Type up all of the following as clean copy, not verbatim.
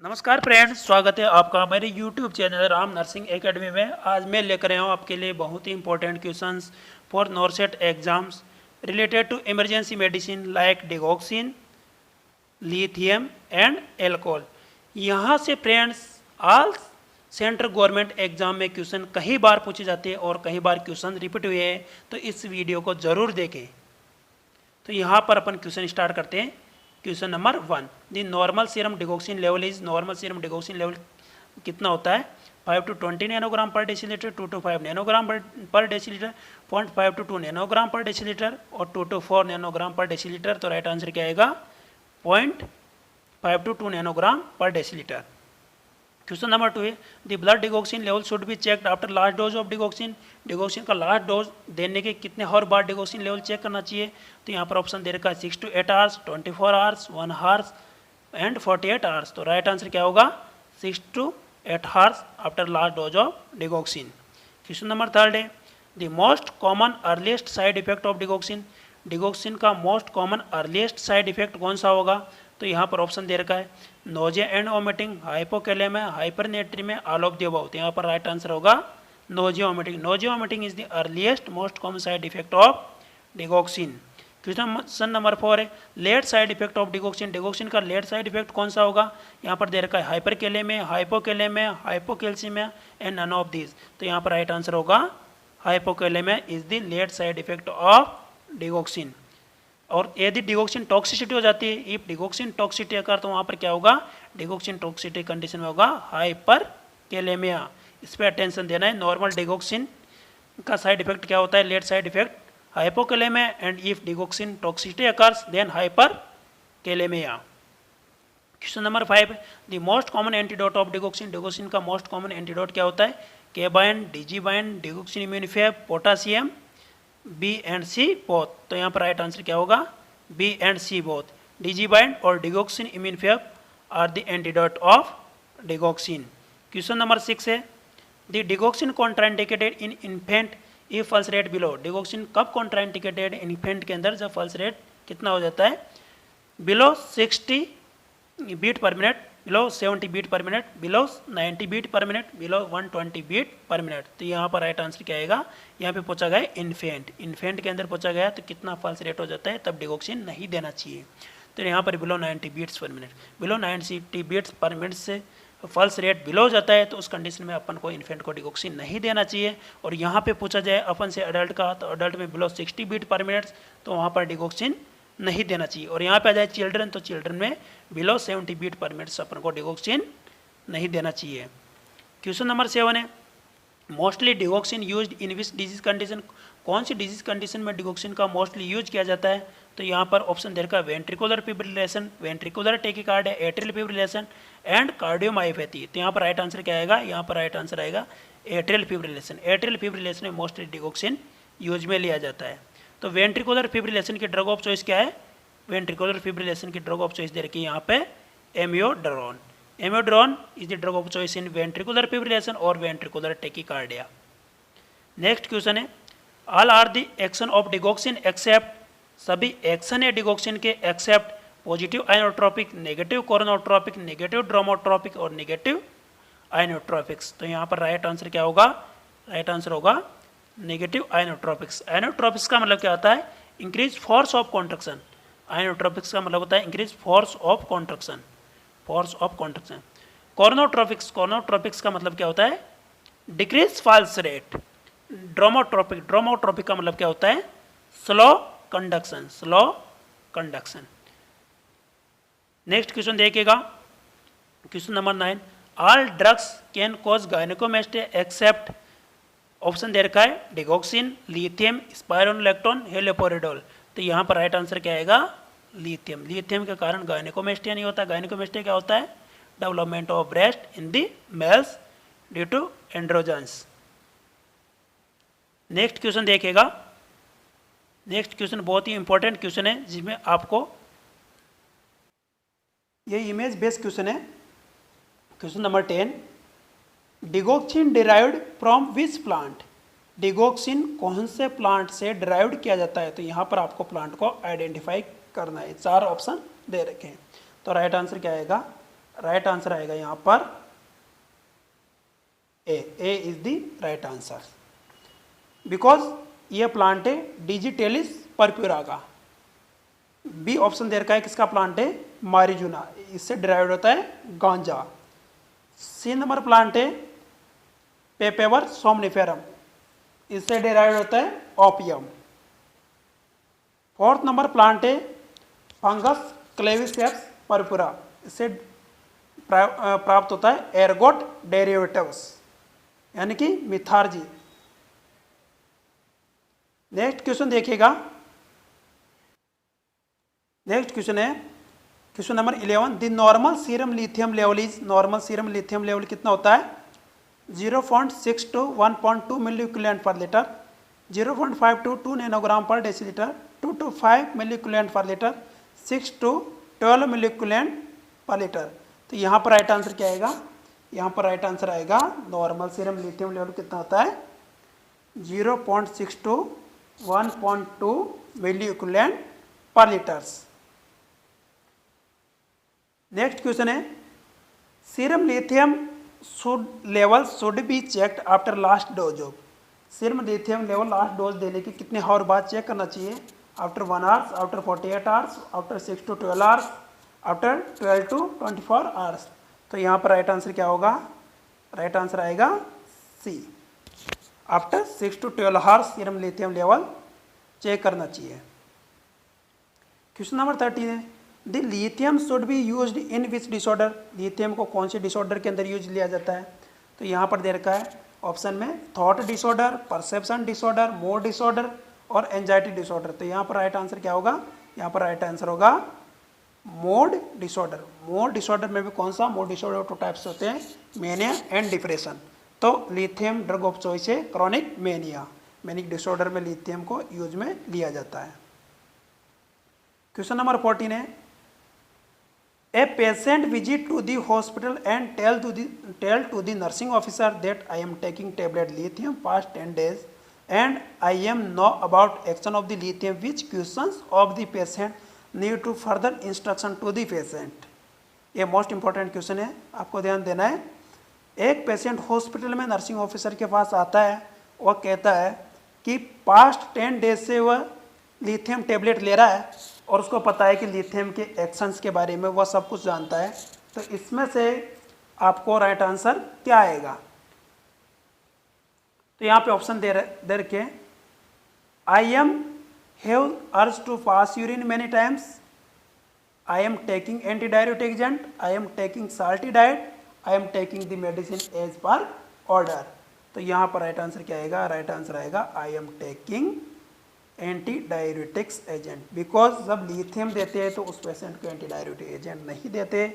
नमस्कार फ्रेंड्स, स्वागत है आपका मेरे YouTube channel Ram Nursing Academy में। आज मैं लेकर आया हूँ आपके लिए बहुत ही important questions for NORCET exams related to emergency medicine like digoxin, lithium and alcohol. यहाँ से friends all central government exam में क्वेश्चन कई बार पूछे जाते हैं और कई बार क्वेश्चन रिपीट हुए हैं, तो इस वीडियो को ज़रूर देखें। तो यहाँ पर अपन क्वेश्चन स्टार्ट करते हैं। Question number 1, the normal serum digoxin level is, normal serum digoxin level कितना होता है? 5 to 20 nanogram per decilitre, 2 to 5 nanogram per decilitre, 0.5 to 2 nanogram per decilitre और 2 to 4 नैनोग्राम पर डेसीलीटर। तो राइट आंसर क्या आएगा? 0.5 to 2 nanogram per decilitre. Question number 2 है, the blood digoxin level should be checked after last dose of digoxin. Digoxin का last dose देने के कितने और बार डिगोक्सिन लेवल चेक करना चाहिए? तो यहाँ पर ऑप्शन दे रखा है 6 to 8 hours, 24 hours, 1 hours and 48 hours. तो राइट आंसर क्या होगा? 6 to 8 hours after last dose of digoxin. Question number 3 है, the most common earliest side effect of digoxin. Digoxin का most common earliest side effect कौन सा होगा? तो यहाँ पर ऑप्शन दे रखा है nausea and vomiting, hypokalaemia, hypernatraemia, all of the above. तो यहाँ पर राइट आंसर होगा nausea vomiting. Nausea vomiting is the earliest most common side effect of digoxin. Question number 4 है, late side effect of digoxin. Digoxin का late side effect कौन सा होगा? यहाँ पर दे रखा है hyperkalaemia, hypokalaemia, hypocalcaemia and none of this. तो यहाँ पर राइट आंसर होगा hypokalaemia is the late side effect of digoxin. और यदि डिगोक्सिन टॉक्सिसिटी हो जाती है, इफ डिगोक्सिन टॉक्सिसिटी अकर, तो वहाँ पर क्या होगा? डिगोक्सिन टॉक्सिसिटी कंडीशन में होगा हाइपरकैलेमिया। इस पर अटेंशन देना है। नॉर्मल डिगोक्सिन का साइड इफेक्ट क्या होता है? Late side effect hypokalaemia, and if digoxin toxicity occurs then hyperkalaemia. Question number 5, the most common antidote of digoxin. Digoxin का मोस्ट कॉमन एंटीडोट क्या होता है? केबाइन, Digibind, digoxin immune fab, potassium, B and C both. तो यहाँ पर right answer क्या होगा? B and C both. Digibind और digoxin immune fab are the antidote of digoxin. Question number 6 है, the digoxin contraindicated in infant if pulse rate below. Digoxin कब contraindicated infant के अंदर? जब पल्स रेट कितना हो जाता है? Below 60 beat per minute, below 70 beat per minute, below 90 beat per minute, below 120 beat per minute. तो यहाँ पर राइट आंसर क्या आएगा? यहाँ पे पूछा गया इन्फेंट, इन्फेंट के अंदर पूछा गया तो कितना पल्स रेट हो जाता है, तब डिगोक्सिन नहीं देना चाहिए। तो यहाँ पर below 90 beats per minute, below 90 beats per minute से पल्स रेट बिलो हो जाता है, तो उस कंडीशन में अपन को इन्फेंट को डिगोक्सिन नहीं देना चाहिए। और यहाँ पे पूछा जाए अपन से अडल्ट का, तो अडल्ट में बिलो 60 बीट पर मिनट, तो वहाँ पर डिगोक्सिन नहीं देना चाहिए। और यहाँ पे आ जाए चिल्ड्रन, तो चिल्ड्रन में बिलो 70 बीट पर मिनट से अपन को डिगोक्सिन नहीं देना चाहिए। क्वेश्चन नंबर 7 है, mostly digoxin used in which disease condition. कौन सी डिजीज कंडीशन में डिगोक्सिन का मोस्टली यूज किया जाता है? तो यहाँ पर ऑप्शन दे रखा है ventricular fibrillation, ventricular tachycardia, atrial fibrillation and cardiomyopathy. तो यहाँ पर राइट आंसर क्या आएगा? यहाँ पर राइट आंसर आएगा एट्रियल फिब्रिलेशन। एट्रियल फिब्रिलेशन में मोस्टली डिगोक्सिन यूज में लिया जाता है। तो वेंट्रिकुलर फिब्रिलेशन की ड्रग ऑफ चॉइस क्या है? वेंट्रिकुलर फिब्रिलेशन की ड्रग ऑफ चॉइस दे रखी है यहाँ पे amiodarone. Amiodarone is the drug of choice in ventricular fibrillation और वेंट्रिकुलर टेकिकार्डिया। नेक्स्ट क्वेश्चन है, all are the action of digoxin except. सभी एक्शन है डिगोक्सिन के except positive inotropic, negative chronotropic, negative dromotropic और नेगेटिव आइनोट्रोपिक्स। तो यहाँ पर right answer क्या होगा? राइट आंसर होगा नेगेटिव आइनोट्रोपिक्स। आइनोट्रोपिक्स का मतलब क्या होता है? Increase force of contraction. Inotropics का मतलब होता है increase force of contraction, force of contraction. Chronotropics, chronotropics का मतलब क्या होता है? Decrease pulse rate. Dromotropic, dromotropic का मतलब क्या होता है? Slow conduction, slow conduction. Next question देखिएगा, question number 9, all drugs can cause gynaecomastia except. Option दे रखा है डिगोक्सिन, लिथियम, स्पाइरोनोलैक्टोन, हेलियोपोरिडोल। तो यहाँ पर राइट आंसर क्या आएगा? लिथियम। लिथियम के कारण गायनेकोमेस्टिया नहीं होता। गायनेकोमेस्टिया क्या होता है? Development of breast in the males due to androgens. Next question देखिएगा, नेक्स्ट क्वेश्चन बहुत ही इंपॉर्टेंट क्वेश्चन है, जिसमें आपको ये इमेज बेस्ड क्वेश्चन है। Question number 10, digoxin derived from which plant. Digoxin कौन से प्लांट से डिराइव्ड किया जाता है? तो यहाँ पर आपको प्लांट को आइडेंटिफाई करना है। 4 ऑप्शन दे रखे हैं। तो राइट आंसर क्या आएगा? राइट आंसर आएगा यहाँ पर a is the right answer, because ये प्लांट है डिजिटेलिस पर्प्यूरा का। बी ऑप्शन दे रखा है किसका प्लांट है, मारिजुना, इससे डिराइव्ड होता है गांजा। सी नंबर प्लांट है पेपेवर सोमनिफेरम, इससे डिराइव्ड होता है ओपियम। फोर्थ नंबर प्लांट है फंगस क्लेविसेप्स पर्पुरा, इससे प्राप्त होता है एर्गोट डेरिवेटिव्स यानी कि मिथार्जी। नेक्स्ट क्वेश्चन देखिएगा, नेक्स्ट क्वेश्चन है question number 11। The normal serum lithium level is, normal serum lithium level कितना होता है, 0.6 to 1.2 milliequivalent per litre, 0.5 to 2 nanogram per decilitre, 2 to 5 milliequivalent per litre, 6 to 12 milliequivalent per litre. तो यहाँ पर right answer क्या आएगा, यहाँ पर राइट आंसर आएगा नॉर्मल सीरम लिथियम लेवल कितना होता है 0.6 to 1.2 milliequivalent per litres. Next question है serum lithium level should be checked after last dose of, serum lithium level last dose देने के कितने आवर बाद चेक करना चाहिए, after 1 hours, after 48 hours, after 6 to 12 hours, after 12 to 24 hours. तो यहाँ पर राइट आंसर क्या होगा, राइट आंसर आएगा C, after 6 to 12 hours serum lithium level check करना चाहिए। क्वेश्चन नंबर 13 है the lithium should be used in which disorder, lithium को कौन से डिसऑर्डर के अंदर यूज लिया जाता है। तो यहाँ पर दे रखा है ऑप्शन में thought disorder, perception disorder, mood disorder और एंजाइटी डिसऑर्डर। तो यहाँ पर राइट आंसर क्या होगा, यहाँ पर राइट आंसर होगा मूड डिसऑर्डर। मूड डिसऑर्डर में भी कौन सा, मूड डिसऑर्डर 2 टाइप्स होते हैं, मेनिया एंड डिप्रेशन। तो लिथियम ड्रग ऑफ चॉइस है क्रॉनिक मेनिया, मैनिक डिसऑर्डर में लिथियम को यूज में लिया जाता है। क्वेश्चन नंबर 14 है a patient visit to the hospital and tell to the nursing officer that I am taking tablet lithium past 10 days and I am know about action of the lithium which questions of the patient need to further instruction to the patient. ये most important question है, आपको ध्यान देना है। एक patient hospital में nursing officer के पास आता है, वह कहता है कि पास्ट 10 days से वह लिथियम टेबलेट ले रहा है और उसको पता है कि लिथियम के एक्शंस के बारे में वह सब कुछ जानता है। तो इसमें से आपको राइट आंसर क्या आएगा, तो यहाँ पे ऑप्शन दे रखे I am have urge to pass urine many times, I am taking anti diuretic agent, I am taking salty diet, I am taking the medicine as per order. तो यहाँ पर राइट आंसर क्या आएगा, right answer आएगा I am taking anti diuretics agent, because जब lithium देते हैं तो उस पेशेंट को एंटी डायरेटिक एजेंट नहीं देते,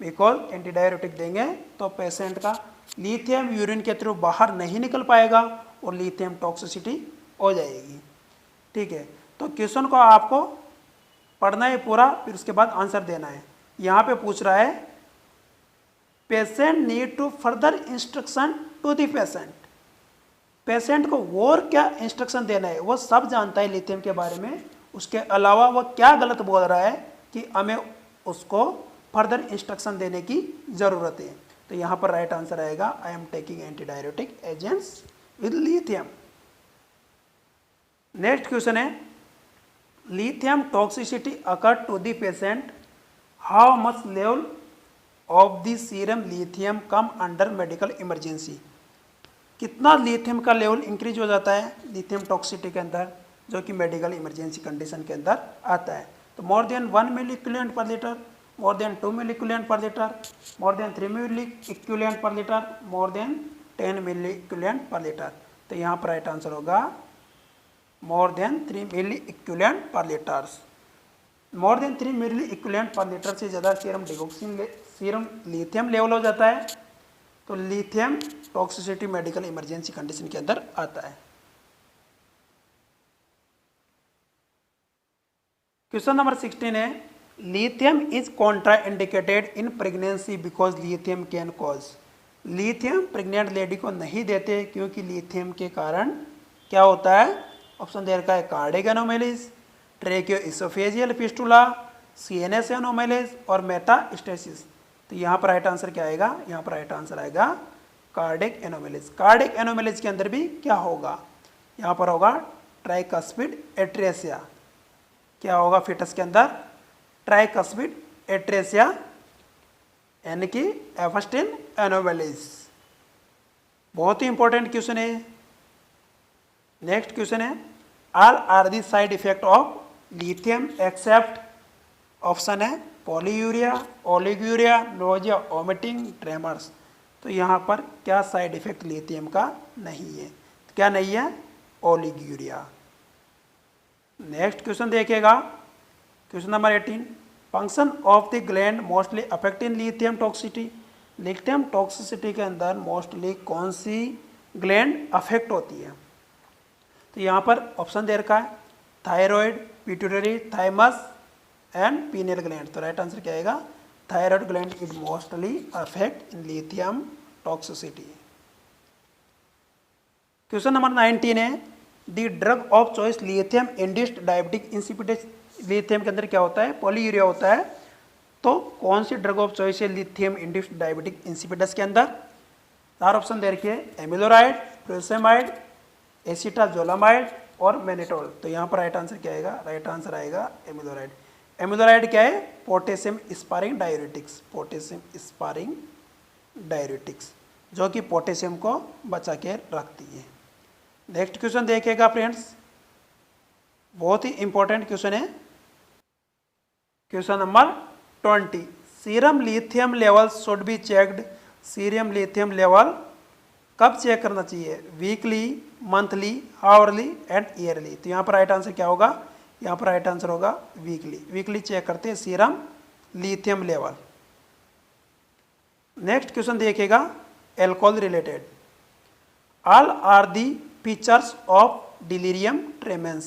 बिकॉज एंटी डायरेटिक देंगे तो पेशेंट का लिथियम यूरिन के थ्रू बाहर नहीं निकल पाएगा और लिथियम टॉक्सिसिटी हो जाएगी। ठीक है, तो क्वेश्चन को आपको पढ़ना है पूरा, फिर उसके बाद आंसर देना है। यहाँ पे पूछ रहा है patient need to further instruction to the patient, patient को और क्या इंस्ट्रक्शन देना है, वो सब जानता है लिथियम के बारे में, उसके अलावा वो क्या गलत बोल रहा है कि हमें उसको फर्दर इंस्ट्रक्शन देने की ज़रूरत है। तो यहाँ पर राइट आंसर आएगा I am taking anti diuretic agents with lithium. Next question है lithium toxicity occur to the patient, how much level of the serum lithium come under medical emergency, कितना लिथियम का लेवल इंक्रीज हो जाता है lithium toxicity के अंदर जो कि मेडिकल इमरजेंसी कंडीशन के अंदर आता है। तो more than 1 milliequivalent per litre, more than 2 milliequivalent per litre, more than 3 milliequivalent per litre, more than 10 milliequivalent per litre. तो यहाँ पर राइट आंसर होगा more than 3 milliequivalent per litres. More than 3 milliequivalent per litre से ज़्यादा serum lithium level हो जाता है तो lithium toxicity medical emergency condition के अंदर आता है। क्वेश्चन नंबर 16 है lithium is Contra indicated in pregnancy because lithium can cause, lithium pregnant lady को नहीं देते क्योंकि लिथियम के कारण क्या होता है, ऑप्शन दे रखा है cardiac anomalies, tracheo oesophageal fistula, CNS anomalies और मेटास्टेसिस। तो यहाँ पर राइट आंसर क्या आएगा, यहाँ पर राइट आंसर आएगा कार्डियक एनोमेलीज। कार्डियक एनोमेलीज के अंदर भी क्या होगा, यहाँ पर होगा ट्राइकस्पिड एट्रेसिया। क्या होगा फिटस के अंदर, ट्राइकस्पिड एट्रेसिया यानी कि एफस्टिन एनोमेलीज। बहुत ही इंपॉर्टेंट क्वेश्चन है। नेक्स्ट क्वेश्चन है, all are the side effect of lithium except, option है polyuria, oliguria, nausea, vomiting, tremors. तो यहाँ पर क्या साइड इफेक्ट लिथियम का नहीं है, तो क्या नहीं है, ओलिगूरिया। नेक्स्ट क्वेश्चन देखिएगा, question number 18, function of the gland mostly affect in lithium toxicity. Lithium toxicity के अंदर मोस्टली कौन सी ग्लैंड अफेक्ट होती है, तो यहाँ पर ऑप्शन दे रखा है thyroid, pituitary, thymus and pineal gland. तो राइट आंसर क्या आएगा, thyroid gland is mostly affect in lithium toxicity. Question number 19 है, the drug of choice lithium induced diabetic insipidus. Lithium के अंदर क्या होता है, पॉलीयूरिया होता है। तो कौन सी ड्रग ऑफ चॉइस है लिथियम इंड्यूस्ड डायबिटिक इंसिपिडेस के अंदर, चार ऑप्शन दे रखिए, एमिलोराइड, फ्यूसेमाइड, एसिटाजोलामाइड और मैनिटोल। तो यहाँ पर राइट आंसर क्या आएगा, राइट आंसर आएगा एमिलोराइड। एमिलोराइड क्या है, potassium sparring diuretics, potassium sparring diuretics जो कि पोटेशियम को बचा के रखती है। नेक्स्ट क्वेश्चन देखिएगा फ्रेंड्स, बहुत ही इंपॉर्टेंट क्वेश्चन है। Question number 20, serum lithium level should be checked. Serum lithium level कब चेक करना चाहिए, weekly, monthly, hourly and yearly. तो यहाँ पर राइट आंसर क्या होगा, यहाँ पर राइट आंसर होगा वीकली। वीकली चेक करते हैं serum lithium level. Next question देखिएगा, alcohol related, all are the features of delirium tremens.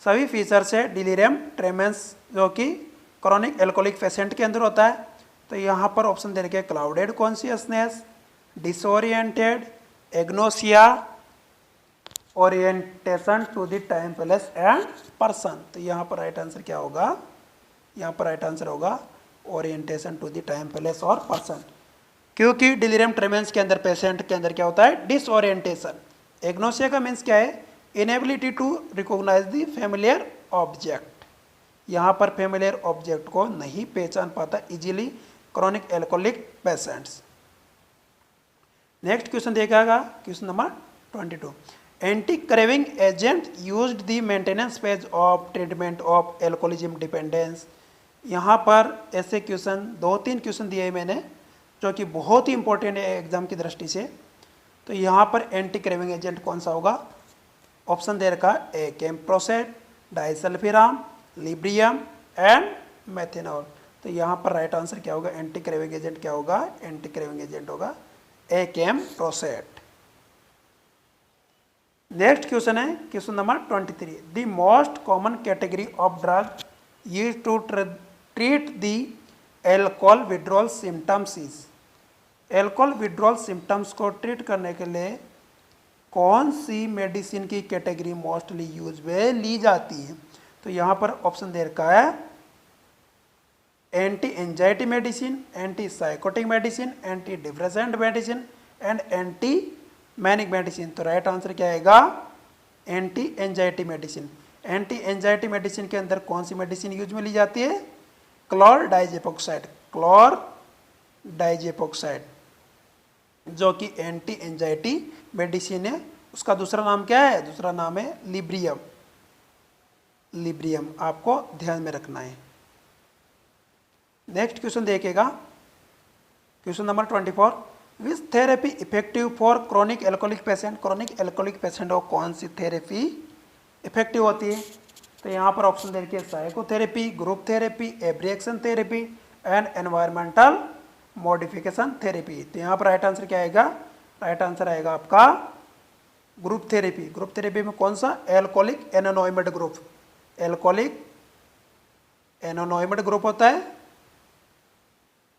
सभी फीचर्स है डिलीरियम ट्रेमेंस जो कि क्रॉनिक एल्कोहलिक पेशेंट के अंदर होता है। तो यहाँ पर ऑप्शन दे रखे, clouded consciousness, disoriented, agnosia, orientation to the time, place and person. तो यहाँ पर राइट आंसर क्या होगा, यहाँ पर राइट आंसर होगा orientation to the time, place और पर्सन। क्योंकि डिलीरियम ट्रेमेंस के अंदर पेशेंट के अंदर क्या होता है, डिसओरिएंटेशन। एग्नोसिया का मीन्स क्या है, inability to recognise the familiar object. यहाँ पर फेमिलियर ऑब्जेक्ट को नहीं पहचान पाता easily chronic alcoholic patients. Next question देखिएगा, question number 22, anti craving agent used the maintenance phase of treatment of alcoholism dependence. यहाँ पर ऐसे क्वेश्चन 2-3 क्वेश्चन दिए मैंने जो कि बहुत ही इंपॉर्टेंट है एग्जाम की दृष्टि से। तो यहाँ पर एंटी क्रेविंग एजेंट कौन सा होगा, ऑप्शन दे रखा है कैम्प्रोसेट, डाइसल्फिराम, लिब्रियम एंड मेथेनॉल। तो यहाँ पर राइट आंसर क्या होगा, एंटी क्रेविंग एजेंट क्या होगा, एंटी क्रेविंग एजेंट होगा कैम्प्रोसेट। नेक्स्ट क्वेश्चन है question number 23, the most common category of drug used to treat the alcohol withdrawal symptoms is. Alcohol withdrawal symptoms को ट्रीट करने के लिए कौन सी मेडिसिन की कैटेगरी मोस्टली यूज में ली जाती है। तो यहाँ पर ऑप्शन दे रखा है anti anxiety medicine, anti psychotic medicine, anti depressant medicine and anti manic medicine. तो राइट आंसर क्या आएगा, anti anxiety medicine. Anti anxiety medicine के अंदर कौन सी मेडिसिन यूज में ली जाती है, क्लोर डाइजेपोक्साइड, क्लोर डाइजेपोक्साइड जो कि एंटी एंजाइटी मेडिसिन है। उसका दूसरा नाम क्या है, दूसरा नाम है लिब्रियम। लिब्रियम आपको ध्यान में रखना है। नेक्स्ट क्वेश्चन देखिएगा, question number 24, which therapy effective for chronic alcoholic patient. Chronic alcoholic patient को कौन सी थेरेपी इफेक्टिव होती है। तो यहाँ पर ऑप्शन दे रखिए psychotherapy, group therapy, abreaction therapy and environmental modification therapy. तो यहाँ पर राइट आंसर क्या आएगा, राइट आंसर आएगा आपका ग्रुप थेरेपी। ग्रुप थेरेपी में कौन सा, एल्कोहलिक एनोनोइमेड ग्रुप। एल्कोहलिक एनोनोइमेड ग्रुप होता है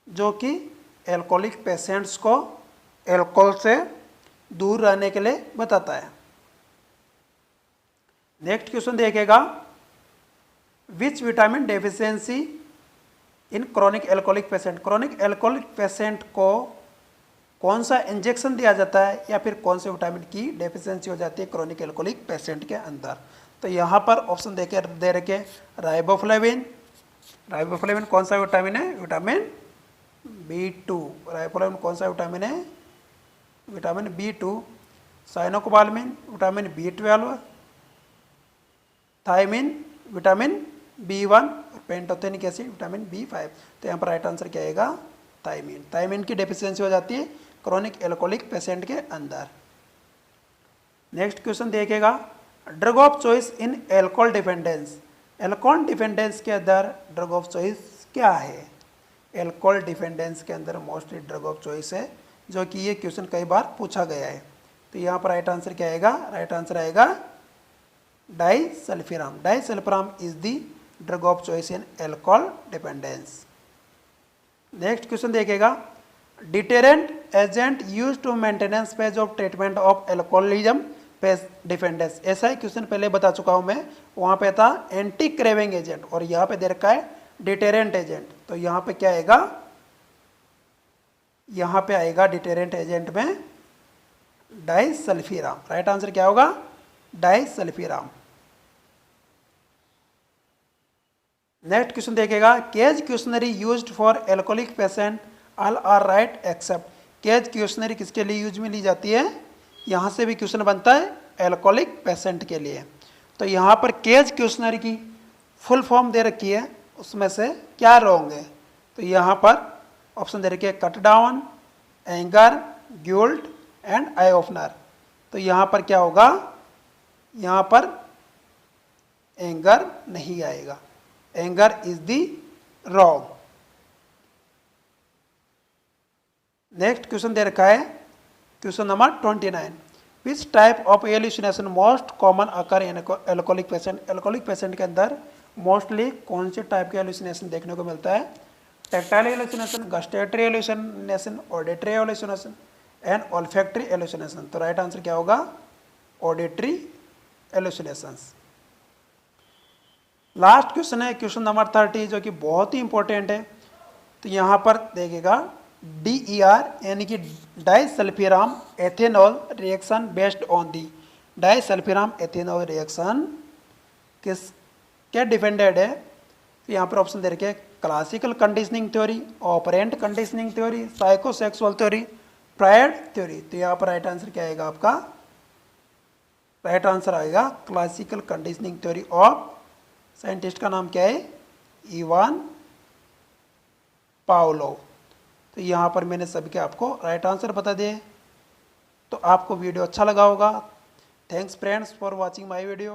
जो कि एल्कोहलिक पेशेंट्स को एल्कोहल से दूर रहने के लिए बताता है। नेक्स्ट क्वेश्चन देखिएगा, which vitamin deficiency in chronic alcoholic patient, chronic alcoholic patient को कौन सा इंजेक्शन दिया जाता है या फिर कौन से विटामिन की डेफिशिएंसी हो जाती है क्रोनिक एल्कोहलिक पेशेंट के अंदर। तो यहाँ पर ऑप्शन दे रखे राइबोफ्लेविन। राइबोफ्लेविन कौन सा विटामिन है? Vitamin B2। राइबोफ्लेविन कौन सा विटामिन है? Vitamin B2। Cyanocobalamin vitamin B12। Thiamine vitamin B1 और पेंटोथेनिक एसिड विटामिन B5। तो यहाँ पर राइट आंसर क्या आएगा? थायमिन। थायमिन की डेफिशिएंसी हो जाती है क्रोनिक एल्कोहलिक पेशेंट के अंदर। नेक्स्ट क्वेश्चन देखिएगा, drug of choice in alcohol dependence. Alcohol dependence के अंदर ड्रग ऑफ चॉइस क्या है? एल्कोहल डिपेंडेंस के अंदर मोस्टली ड्रग ऑफ चॉइस है, जो कि ये क्वेश्चन कई बार पूछा गया है। तो यहाँ पर राइट आंसर क्या आएगा? राइट आंसर आएगा disulfiram. Disulfiram is the drug of choice in alcohol dependence. Next question देखिएगा, deterrent agent use to maintenance phase of treatment of alcoholism phase dependence. ऐसा ही क्वेश्चन पहले बता चुका हूं मैं, वहां पे था एंटी क्रेविंग एजेंट और यहाँ पे दे रखा है डिटेरेंट एजेंट। तो यहाँ पे क्या आएगा? यहाँ पे आएगा डिटेरेंट एजेंट में डाइसल्फिराम। राइट आंसर क्या होगा? डाइसल्फिराम। नेक्स्ट क्वेश्चन देखेगा, CAGE questionnaire used for alcoholic patient all are right except. CAGE questionnaire किसके लिए यूज में ली जाती है? यहाँ से भी क्वेश्चन बनता है एल्कोहलिक पेशेंट के लिए। तो यहाँ पर केज क्वेश्चनरी की फुल फॉर्म दे रखी है, उसमें से क्या रॉन्ग है? तो यहाँ पर ऑप्शन दे रखी है cut down, anger, guilt and eye opener. तो यहाँ पर क्या होगा? यहाँ पर एंगर नहीं आएगा, anger is the wrong. Next question दे रखा है question number 29, which type of hallucination most common occur in alcoholic patient. Alcoholic patient के अंदर मोस्टली कौन से टाइप के एल्यूसिनेशन देखने को मिलता है? Tactile hallucination, gustatory hallucination, auditory hallucination and olfactory hallucination. तो राइट आंसर क्या होगा? Auditory hallucinations. लास्ट क्वेश्चन है क्वेश्चन नंबर 30, जो कि बहुत ही इंपॉर्टेंट है। तो यहाँ पर देखिएगा DER यानी कि disulfiram ethanol reaction based on the. Disulfiram ethanol reaction किस क्या डिपेंडेड है? तो यहाँ पर ऑप्शन दे रखे classical conditioning theory, operant conditioning theory, psychosexual theory, Freud theory. तो यहाँ पर राइट आंसर क्या आएगा आपका? राइट आंसर आएगा classical conditioning theory of, scientist का नाम क्या है? Ivan Pavlov. तो यहाँ पर मैंने सभी के आपको राइट आंसर बता दिए। तो आपको वीडियो अच्छा लगा होगा। Thanks friends for watching my video.